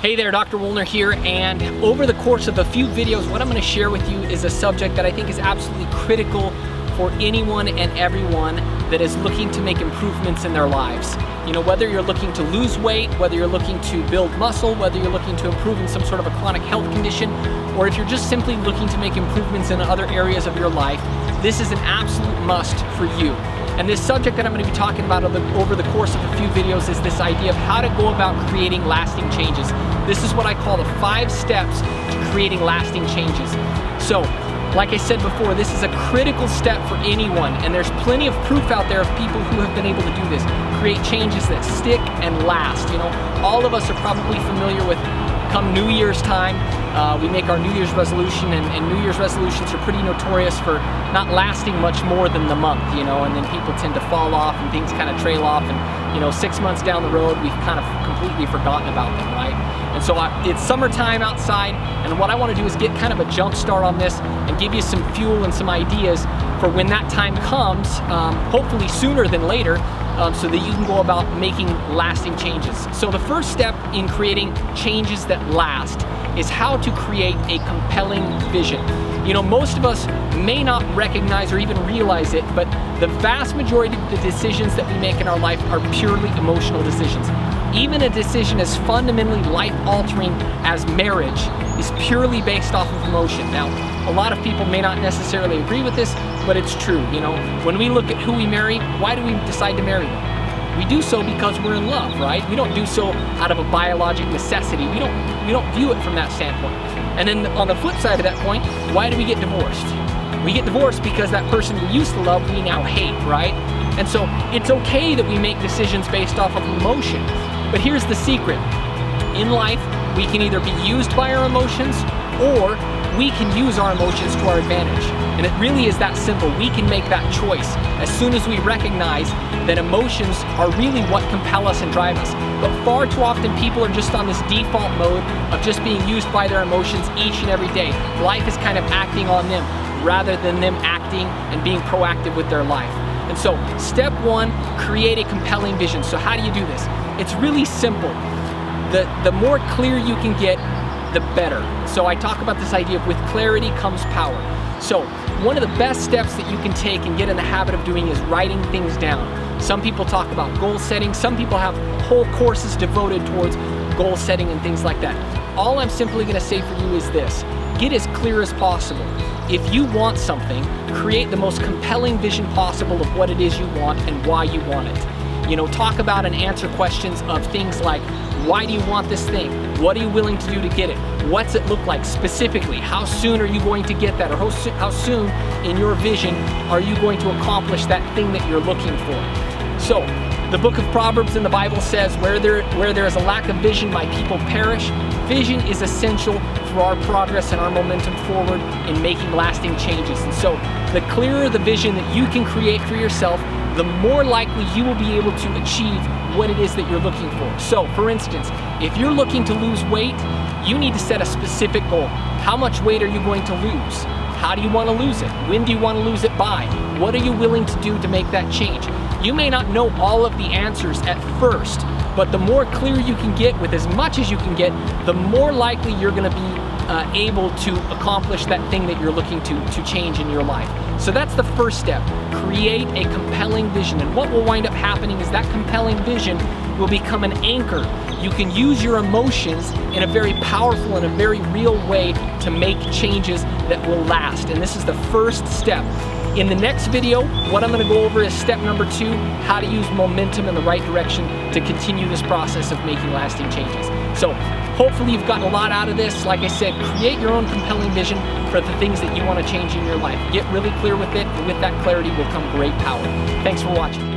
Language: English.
Hey there, Dr. Woolner here, and over the course of a few videos, what I'm going to share with you is a subject that I think is absolutely critical for anyone and everyone that is looking to make improvements in their lives. You know, whether you're looking to lose weight, whether you're looking to build muscle, whether you're looking to improve in some sort of a chronic health condition, or if you're just simply looking to make improvements in other areas of your life, this is an absolute must for you. And this subject that I'm going to be talking about over the course of a few videos is this idea of how to go about creating lasting changes. This is what I call the 5 steps to creating lasting changes. So, like I said before, this is a critical step for anyone, and there's plenty of proof out there of people who have been able to do this, create changes that stick and last. You know, all of us are probably familiar with come New Year's time, we make our New Year's resolution, and New Year's resolutions are pretty notorious for not lasting much more than the month, you know, and then people tend to fall off and things kind of trail off, and you know, 6 months down the road, we've kind of completely forgotten about them, right? And so it's summertime outside, and what I want to do is get kind of a jump start on this and give you some fuel and some ideas for when that time comes, hopefully sooner than later, so that you can go about making lasting changes. So the first step in creating changes that last is how to create a compelling vision. You know, most of us may not recognize or even realize it, but the vast majority of the decisions that we make in our life are purely emotional decisions. Even a decision as fundamentally life-altering as marriage is purely based off of emotion. Now, a lot of people may not necessarily agree with this, but it's true. You know, when we look at who we marry, why do we decide to marry them? We do so because we're in love, right? We don't do so out of a biologic necessity. We don't view it from that standpoint. And then on the flip side of that point, why do we get divorced? We get divorced because that person we used to love, we now hate, right? And so it's okay that we make decisions based off of emotion. But here's the secret. In life, we can either be used by our emotions, or we can use our emotions to our advantage. And it really is that simple. We can make that choice as soon as we recognize that emotions are really what compel us and drive us. But far too often people are just on this default mode of just being used by their emotions each and every day. Life is kind of acting on them rather than them acting and being proactive with their life. And so step 1, create a compelling vision. So how do you do this? It's really simple. The more clear you can get, the better. So I talk about this idea of with clarity comes power. So one of the best steps that you can take and get in the habit of doing is writing things down. Some people talk about goal setting. Some people have whole courses devoted towards goal setting and things like that. All I'm simply going to say for you is this: get as clear as possible. If you want something, create the most compelling vision possible of what it is you want and why you want it. You know, talk about and answer questions of things like, why do you want this thing? What are you willing to do to get it? What's it look like specifically? How soon are you going to get that? Or how soon in your vision are you going to accomplish that thing that you're looking for? So, the book of Proverbs in the Bible says, where there is a lack of vision, my people perish. Vision is essential for our progress and our momentum forward in making lasting changes. And so, the clearer the vision that you can create for yourself, the more likely you will be able to achieve what it is that you're looking for. So, for instance, if you're looking to lose weight, you need to set a specific goal. How much weight are you going to lose? How do you want to lose it? When do you want to lose it by? What are you willing to do to make that change? You may not know all of the answers at first, but the more clear you can get with as much as you can get, the more likely you're going to be able to accomplish that thing that you're looking to change in your life. So that's the first step. Create a compelling vision. And what will wind up happening is that compelling vision will become an anchor. You can use your emotions in a very powerful and a very real way to make changes that will last. And this is the first step. In the next video, what I'm going to go over is step number 2, how to use momentum in the right direction to continue this process of making lasting changes. So hopefully you've gotten a lot out of this. Like I said, create your own compelling vision for the things that you want to change in your life. Get really clear with it, and with that clarity will come great power. Thanks for watching.